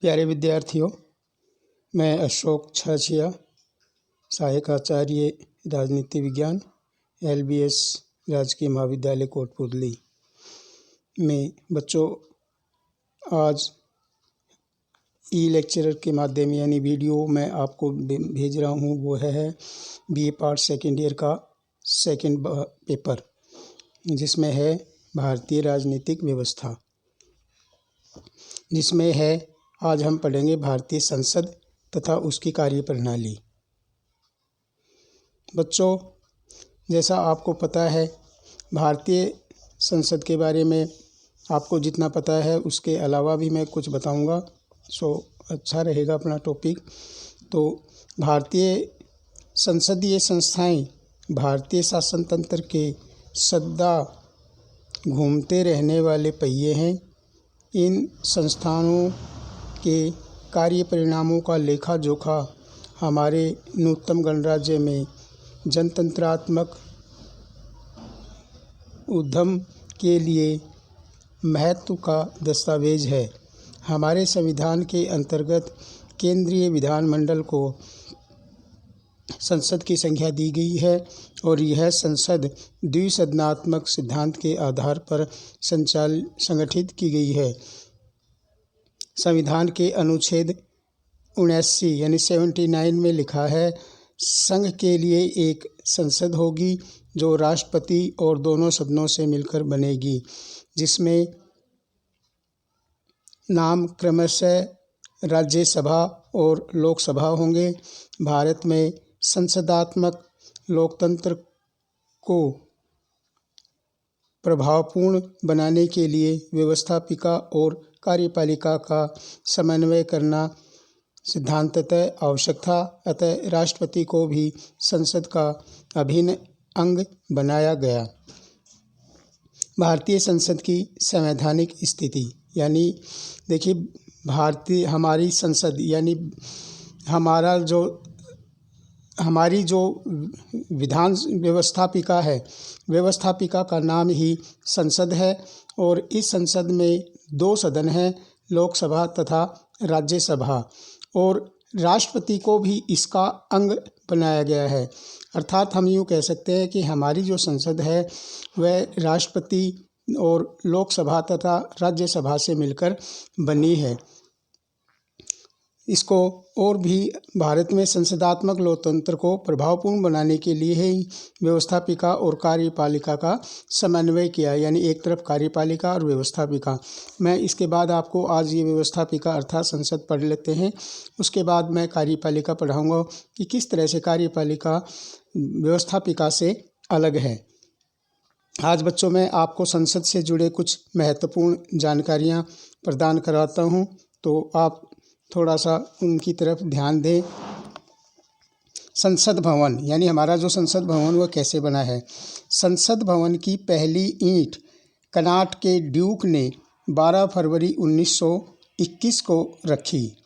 प्यारे विद्यार्थियों, मैं अशोक छाछिया, सहायक आचार्य राजनीति विज्ञान, LBS राजकीय महाविद्यालय कोटपुतली में बच्चों आज लेक्चरर के माध्यम यानी वीडियो मैं आपको भेज रहा हूँ। वो है BA पार्ट सेकेंड ईयर का सेकेंड पेपर, जिसमें है भारतीय राजनीतिक व्यवस्था, जिसमें है आज हम पढ़ेंगे भारतीय संसद तथा उसकी कार्यप्रणाली। बच्चों, जैसा आपको पता है, भारतीय संसद के बारे में आपको जितना पता है उसके अलावा भी मैं कुछ बताऊंगा, अच्छा रहेगा अपना टॉपिक। तो भारतीय संसदीय संस्थाएं भारतीय शासन तंत्र के सदा घूमते रहने वाले पहिए हैं। इन संस्थानों के कार्य परिणामों का लेखा जोखा हमारे नूतन गणराज्य में जनतंत्रात्मक उद्यम के लिए महत्व का दस्तावेज है। हमारे संविधान के अंतर्गत केंद्रीय विधानमंडल को संसद की संख्या दी गई है और यह संसद द्विसदनात्मक सिद्धांत के आधार पर संगठित की गई है। संविधान के अनुच्छेद 79 यानी 79 में लिखा है, संघ के लिए एक संसद होगी जो राष्ट्रपति और दोनों सदनों से मिलकर बनेगी, जिसमें नाम क्रमशः राज्यसभा और लोकसभा होंगे। भारत में संसदात्मक लोकतंत्र को प्रभावपूर्ण बनाने के लिए व्यवस्थापिका और कार्यपालिका का समन्वय करना सिद्धांततः आवश्यक था। अतः राष्ट्रपति को भी संसद का अभिन्न अंग बनाया गया। भारतीय संसद की संवैधानिक स्थिति यानी देखिए, भारतीय हमारी संसद यानी हमारी जो विधान व्यवस्थापिका है, व्यवस्थापिका का नाम ही संसद है और इस संसद में 2 सदन हैं, लोकसभा तथा राज्यसभा, और राष्ट्रपति को भी इसका अंग बनाया गया है। अर्थात हम यूँ कह सकते हैं कि हमारी जो संसद है वह राष्ट्रपति और लोकसभा तथा राज्यसभा से मिलकर बनी है। इसको और भी भारत में संसदात्मक लोकतंत्र को प्रभावपूर्ण बनाने के लिए ही व्यवस्थापिका और कार्यपालिका का समन्वय किया, यानी एक तरफ कार्यपालिका और व्यवस्थापिका। मैं इसके बाद आपको आज ये व्यवस्थापिका अर्थात संसद पढ़ लेते हैं, उसके बाद मैं कार्यपालिका पढ़ाऊँगा कि किस तरह से कार्यपालिका व्यवस्थापिका से अलग है। आज बच्चों मैं आपको संसद से जुड़े कुछ महत्वपूर्ण जानकारियाँ प्रदान कराता हूँ, तो आप थोड़ा सा उनकी तरफ ध्यान दें। संसद भवन यानी हमारा जो संसद भवन वह कैसे बना है। संसद भवन की पहली ईंट कनाट के ड्यूक ने 12 फरवरी 1921 को रखी।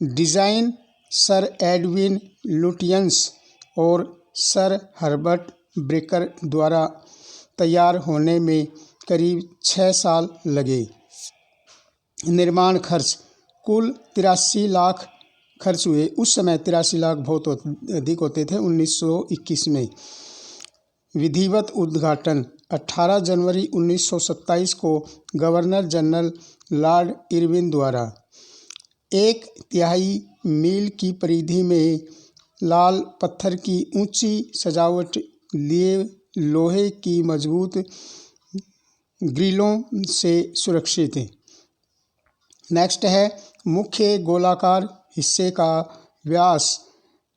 डिज़ाइन सर एडविन लुटियंस और सर हर्बर्ट ब्रेकर द्वारा तैयार होने में करीब 6 साल लगे। निर्माण खर्च कुल 83 लाख खर्च हुए। उस समय 83 लाख बहुत अधिक होते थे 1921 में। विधिवत उद्घाटन 18 जनवरी 1927 को गवर्नर जनरल लॉर्ड इरविन द्वारा। 1/3 मील की परिधि में लाल पत्थर की ऊंची सजावट लिए लोहे की मजबूत ग्रिलों से सुरक्षित है। नेक्स्ट है मुख्य गोलाकार हिस्से का व्यास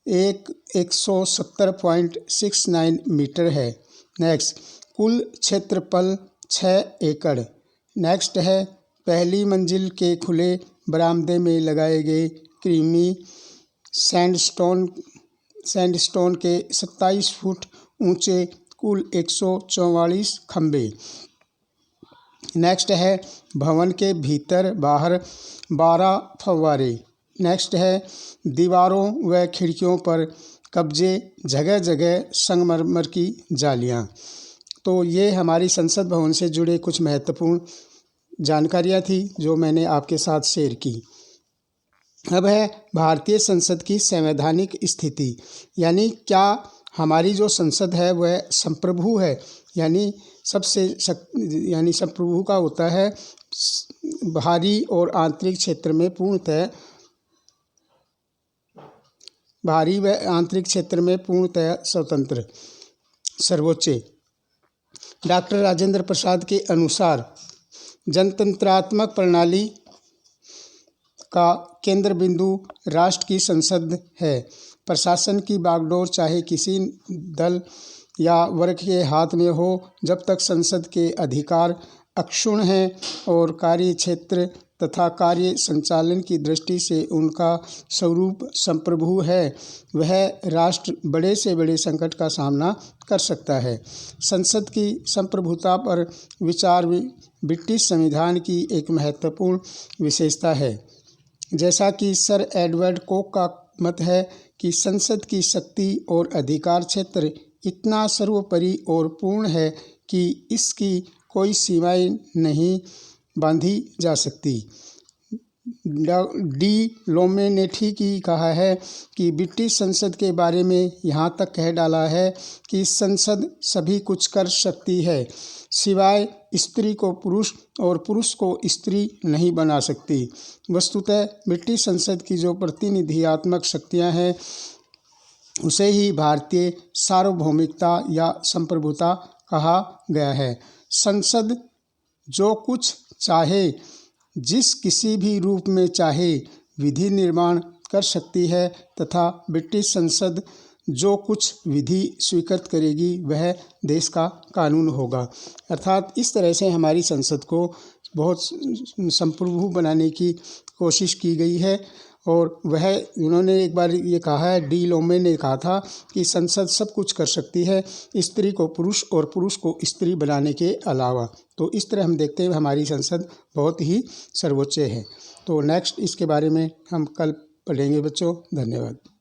170.69 मीटर है। नेक्स्ट कुल क्षेत्रफल 6 एकड़। नेक्स्ट है पहली मंजिल के खुले बरामदे में लगाए गए क्रीमी सैंडस्टोन के 27 फुट ऊंचे कुल 144 खंभे। नेक्स्ट है भवन के भीतर बाहर 12 फव्वारे। नेक्स्ट है दीवारों व खिड़कियों पर कब्जे, जगह जगह संगमरमर की जालियां। तो ये हमारी संसद भवन से जुड़े कुछ महत्वपूर्ण जानकारियाँ थी जो मैंने आपके साथ शेयर की। अब है भारतीय संसद की संवैधानिक स्थिति, यानी क्या हमारी जो संसद है वह संप्रभु है, यानी संप्रभु का होता है बाहरी और आंतरिक क्षेत्र में पूर्णतः स्वतंत्र, सर्वोच्च। डॉक्टर राजेंद्र प्रसाद के अनुसार जनतंत्रात्मक प्रणाली का केंद्र बिंदु राष्ट्र की संसद है। प्रशासन की बागडोर चाहे किसी दल या वर्ग के हाथ में हो, जब तक संसद के अधिकार अक्षुण्ण हैं और कार्य क्षेत्र तथा कार्य संचालन की दृष्टि से उनका स्वरूप संप्रभु है, वह राष्ट्र बड़े से बड़े संकट का सामना कर सकता है। संसद की संप्रभुता पर विचार ब्रिटिश संविधान की एक महत्वपूर्ण विशेषता है। जैसा कि सर एडवर्ड कोक का मत है कि संसद की शक्ति और अधिकार क्षेत्र इतना सर्वोपरि और पूर्ण है कि इसकी कोई सीमाएं नहीं बांधी जा सकती। डी लोमेनेठी की कहा है कि ब्रिटिश संसद के बारे में यहाँ तक कह डाला है कि संसद सभी कुछ कर सकती है, सिवाय स्त्री को पुरुष और पुरुष को स्त्री नहीं बना सकती। वस्तुतः ब्रिटिश संसद की जो प्रतिनिधियात्मक शक्तियाँ हैं उसे ही भारतीय सार्वभौमिकता या संप्रभुता कहा गया है। संसद जो कुछ चाहे, जिस किसी भी रूप में चाहे, विधि निर्माण कर सकती है तथा ब्रिटिश संसद जो कुछ विधि स्वीकृत करेगी वह देश का कानून होगा। अर्थात इस तरह से हमारी संसद को बहुत संप्रभु बनाने की कोशिश की गई है। और वह उन्होंने एक बार ये कहा है, डी लोमे ने कहा था कि संसद सब कुछ कर सकती है, स्त्री को पुरुष और पुरुष को स्त्री बनाने के अलावा। तो इस तरह हम देखते हैं हमारी संसद बहुत ही सर्वोच्च है। तो नेक्स्ट इसके बारे में हम कल पढ़ेंगे बच्चों। धन्यवाद।